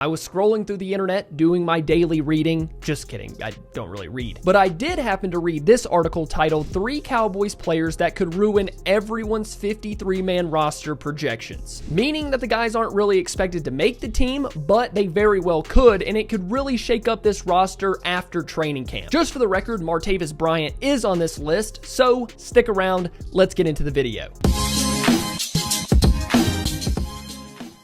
I was scrolling through the internet doing my daily reading. Just kidding, I don't really read. But I did happen to read this article titled 3 Cowboys players that could ruin everyone's 53-man roster projections. Meaning that the guys aren't really expected to make the team, but they very well could, and it could really shake up this roster after training camp. Just for the record, Martavis Bryant is on this list, so stick around, let's get into the video.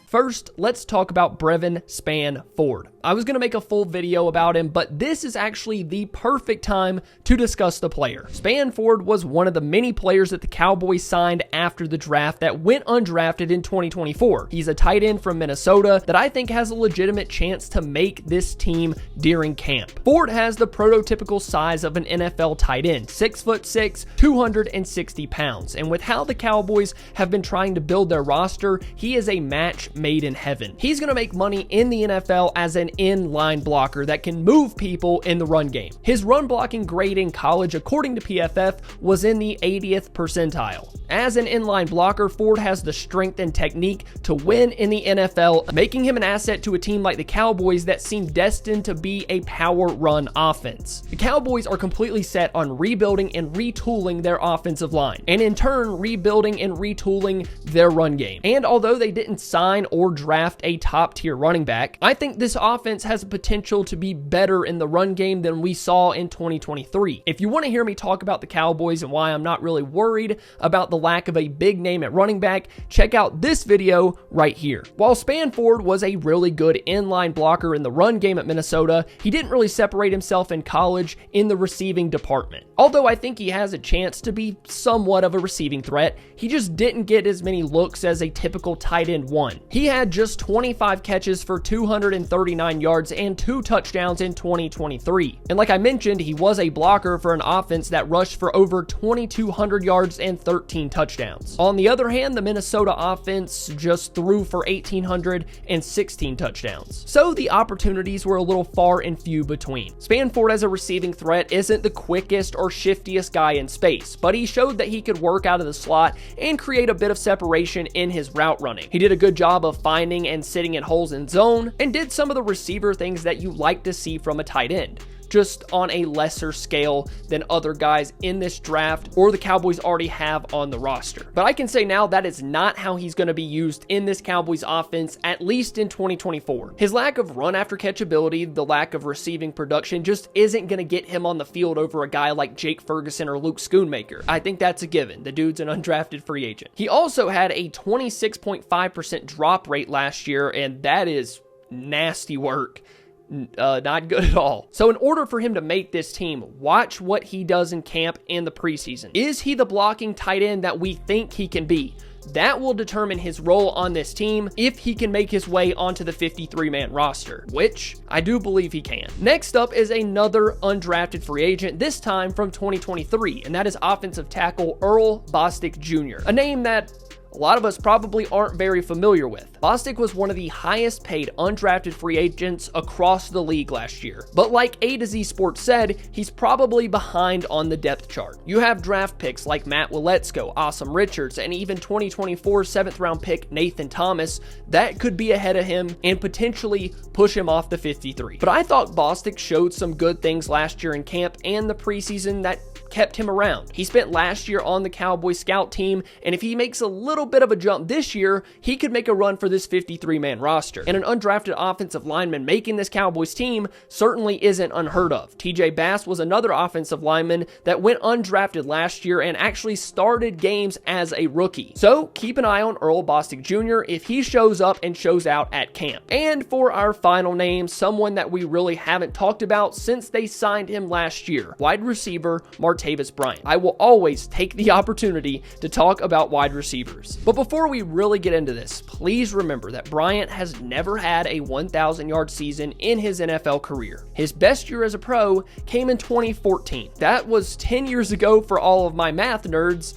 First, let's talk about Brevin Spann-Ford. I was going to make a full video about him, but this is actually the perfect time to discuss the player. Spann-Ford was one of the many players that the Cowboys signed after the draft that went undrafted in 2024. He's a tight end from Minnesota that I think has a legitimate chance to make this team during camp. Ford has the prototypical size of an NFL tight end, 6'6", 260 pounds. And with how the Cowboys have been trying to build their roster, he is a match made in heaven. He's going to make money in the NFL as an in-line blocker that can move people in the run game. His run blocking grade in college, according to PFF, was in the 80th percentile. As an inline blocker, Ford has the strength and technique to win in the NFL, making him an asset to a team like the Cowboys that seem destined to be a power run offense. The Cowboys are completely set on rebuilding and retooling their offensive line, and in turn, rebuilding and retooling their run game. And although they didn't sign or draft a top-tier running back, I think this offense has the potential to be better in the run game than we saw in 2023. If you want to hear me talk about the Cowboys and why I'm not really worried about the lack of a big name at running back, check out this video right here. While Spann-Ford was a really good inline blocker in the run game at Minnesota, he didn't really separate himself in college in the receiving department. Although I think he has a chance to be somewhat of a receiving threat, he just didn't get as many looks as a typical tight end one. He had just 25 catches for 239 yards and 2 touchdowns in 2023. And like I mentioned, he was a blocker for an offense that rushed for over 2,200 yards and 13 touchdowns. On the other hand, the Minnesota offense just threw for 1,816 touchdowns. So the opportunities were a little far and few between. Spann-Ford as a receiving threat isn't the quickest or shiftiest guy in space, but he showed that he could work out of the slot and create a bit of separation in his route running. He did a good job of finding and sitting in holes in zone, and did some of the receiver things that you like to see from a tight end, just on a lesser scale than other guys in this draft or the Cowboys already have on the roster. But I can say now that is not how he's going to be used in this Cowboys offense, at least in 2024. His lack of run after catch ability, the lack of receiving production just isn't going to get him on the field over a guy like Jake Ferguson or Luke Schoonmaker. I think that's a given. The dude's an undrafted free agent. He also had a 26.5% drop rate last year, and that is nasty work. Not good at all. So in order for him to make this team, watch what he does in camp and the preseason. Is he the blocking tight end that we think he can be? That will determine his role on this team if he can make his way onto the 53-man roster, which I do believe he can. Next up is another undrafted free agent, this time from 2023, and that is offensive tackle Earl Bostic Jr., a name that a lot of us probably aren't very familiar with. Bostic was one of the highest paid undrafted free agents across the league last year. But like A to Z Sports said, he's probably behind on the depth chart. You have draft picks like Matt Waletzko, Awesome Richards, and even 2024 7th round pick Nathan Thomas that could be ahead of him and potentially push him off the 53. But I thought Bostic showed some good things last year in camp and the preseason that kept him around. He spent last year on the Cowboys scout team, and if he makes a little bit of a jump this year, he could make a run for this 53-man roster. And an undrafted offensive lineman making this Cowboys team certainly isn't unheard of. TJ Bass was another offensive lineman that went undrafted last year and actually started games as a rookie. So keep an eye on Earl Bostic Jr. if he shows up and shows out at camp. And for our final name, someone that we really haven't talked about since they signed him last year, wide receiver Martavis Bryant. I will always take the opportunity to talk about wide receivers. But before we really get into this, please remember that Bryant has never had a 1,000-yard season in his NFL career. His best year as a pro came in 2014. That was 10 years ago for all of my math nerds.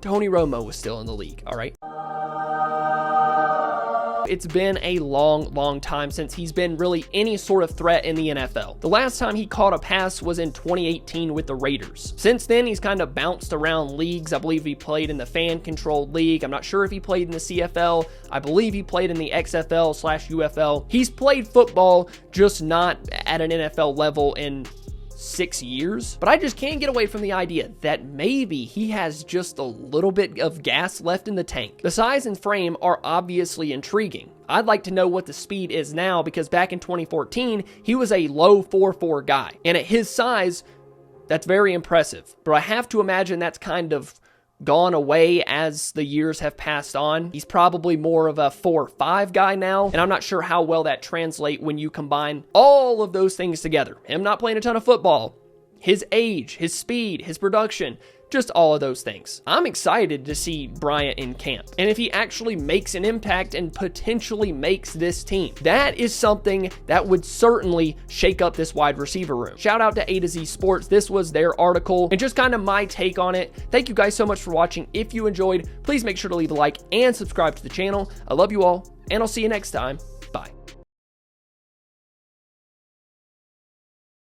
Tony Romo was still in the league, all right? It's been a long time since he's been really any sort of threat in the NFL. The last time he caught a pass was in 2018 with the Raiders. Since then, he's kind of bounced around leagues. I believe he played in the fan-controlled league. I'm not sure if he played in the CFL. I believe he played in the XFL/UFL. He's played football, just not at an NFL level in 6 years. But I just can't get away from the idea that maybe he has just a little bit of gas left in the tank. The size and frame are obviously intriguing. I'd like to know what the speed is now, because back in 2014, he was a low 4.4 guy. And at his size, that's very impressive. But I have to imagine that's kind of gone away as the years have passed on. He's probably more of a 4.5 guy now, and I'm not sure how well that translates when you combine all of those things together. Him not playing a ton of football, his age, his speed, his production, just all of those things. I'm excited to see Bryant in camp, and if he actually makes an impact and potentially makes this team, that is something that would certainly shake up this wide receiver room. Shout out to A to Z Sports. This was their article and just kind of my take on it. Thank you guys so much for watching. If you enjoyed, please make sure to leave a like and subscribe to the channel. I love you all, and I'll see you next time.